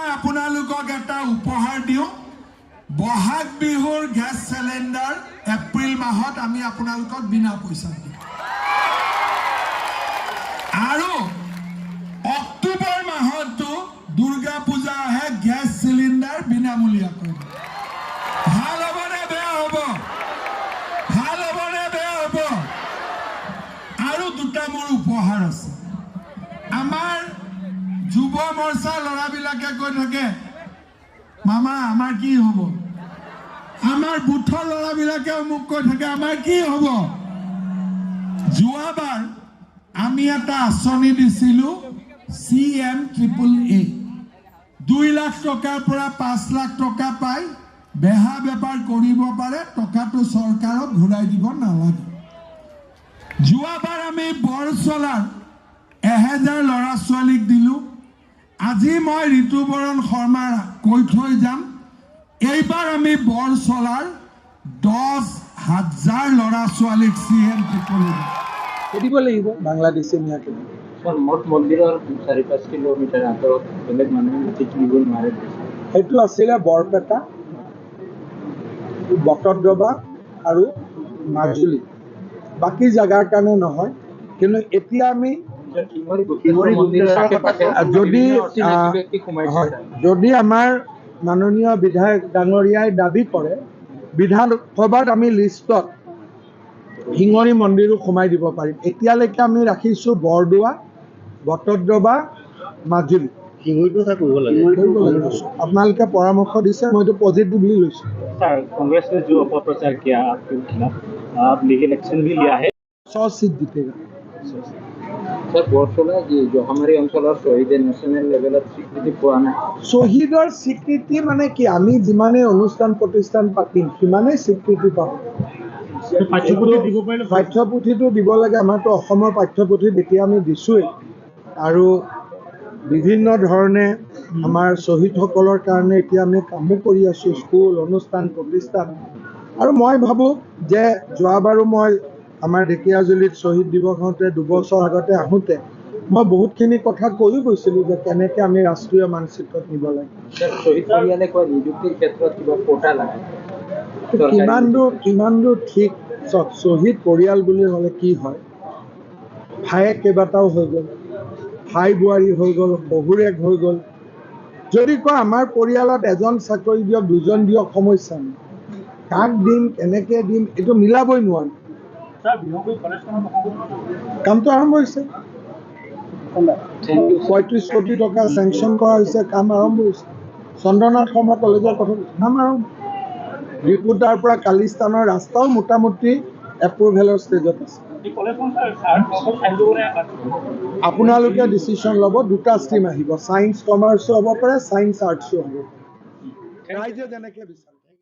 মই আপোনালোকক এটা উপহাৰ দিওঁ বহাগ বিহুৰ গ্যাস সিলিন্ডাৰ এপ্ৰিল মাহত আমি আপোনালোকক বিনা পইচা দিম আৰু অক্টোবৰ মাহতো দুৰ্গা পূজা আহে গ্যাস সিলিন্ডাৰ বিনামূলীয়াকৈ ভাল হ'বনে বেয়া হ'ব ভাল হ'বনে বেয়া হ'ব আৰু দুটা মোৰ উপহাৰ আছে আমাৰ যুৱ মৰ্চা ল'ৰাবিলাকে কৈ থাকে মামা আমাৰ কি হ'ব আমাৰ বুথৰ ল'ৰাবিলাকে মোক কৈ থাকে আমাৰ কি হ'ব যোৱাবাৰ আমি এটা আঁচনি দিছিলো CMAAA 2 লাখ টকাৰ পৰা 5 লাখ টকা পাই বেহা বেপাৰ কৰিব পাৰে টকাটো চৰকাৰক ঘূৰাই দিব নালাগে যোৱাবাৰ আমি বৰচলাৰ 1000 ল'ৰা ছোৱালীক দিলো আজি মই ঋতুবৰণ শৰ্মাৰ কৈ থৈ যাম এইবাৰ আমি বৰচলাৰ 10,000 ল'ৰা ছোৱালীক CMAAA দিব লাগিব বাংলাদেশী মিয়াকে মঠ মন্দিৰৰ 4-5 কিলোমিটাৰ আঁতৰত বেলেগ মানুহে থাকিব নোৱাৰে সেইটো আছিলে বৰপেটা বটদ্ৰৱা আৰু মাজুলী বাকি জাগাৰ কাৰণে নহয় কিন্তু এতিয়া আমি যদি আমাৰ মাননীয় বিধায়ক ডাঙৰীয়াই দাবী কৰে বিধানসভাত আমি লিষ্টত শিঙৰি মন্দিৰো সোমাই দিব পাৰিম এতিয়ালৈকে আমি ৰাখিছোঁ বৰদোৱা বটদ্ৰৱা মাজুলী আপোনালোকে পৰামৰ্শ দিছে মইতো পজিটিভলি লৈছোঁ कांग्रेस ने जो अपप्रचार किया आपके खिलाफ आप लीगल एक्शन भी लिया है 100 सीट जीतेगा सर बरसला जो हमारे अंचल शहीद नेशनल लेवल स्वीकृति পোৱা নাই শহীদৰ স্বীকৃতি মানে কি আমি যিমানে অনুষ্ঠান প্ৰতিষ্ঠান পাতিম সিমানে স্বীকৃতি পাম পাঠ্যপুথিটো দিব লাগে আমাৰতো অসমৰ পাঠ্যপুথিত এতিয়া আমি দিছোঁৱেই আৰু বিভিন্ন ধৰণে আমাৰ শ্বহীদসকলৰ কাৰণে এতিয়া আমি কামো কৰি আছোঁ স্কুল অনুষ্ঠান প্ৰতিষ্ঠান আৰু মই ভাবোঁ যে যোৱাবাৰো মই আমাৰ ঢেকীয়াজুলিত শ্বহীদ দিৱস হওঁতে 2 বছৰ আগতে আহোঁতে মই বহুতখিনি কথা কৈও গৈছিলোঁ যে কেনেকৈ আমি ৰাষ্ট্ৰীয় মানচিত্ৰত নিব লাগে শহীদ পৰিয়ালে কয় নিযুক্তিৰ ক্ষেত্ৰত কিবা কোটা লাগে কিমান দূৰ ঠিক চব শ্বহীদ পৰিয়াল বুলি হ'লে কি হয় ভায়েক কেইবাটাও হৈ গ'ল ভাই বোৱাৰী হৈ গ'ল শহুৰেক হৈ গ'ল যদি কয় আমাৰ পৰিয়ালত এজন চাকৰি দিয়ক দুজন দিয়ক সমস্যা নাই কাক দিম কেনেকৈ দিম এইটো মিলাবই নোৱাৰোঁ কামটো আৰম্ভ হৈছে 35 কোটি টকা চেংচন কৰা হৈছে কাম আৰম্ভ হৈছে চন্দ্ৰনাথ শৰ্মা কলেজৰ কথা কাম আৰম্ভ ৰিপোৰ্টাৰ পৰা কালিস্তানৰ ৰাস্তাও মোটামুটি এপ্ৰুভেলৰ ষ্টেজত আছে আপোনালোকে ডিচিশ্যন ল'ব দুটা ষ্ট্ৰীম আহিব ছায়েন্স কমাৰ্চো হ'ব পাৰে ছায়েন্স আৰ্টছো হ'ব ৰাইজে যেনেকৈ বিচাৰে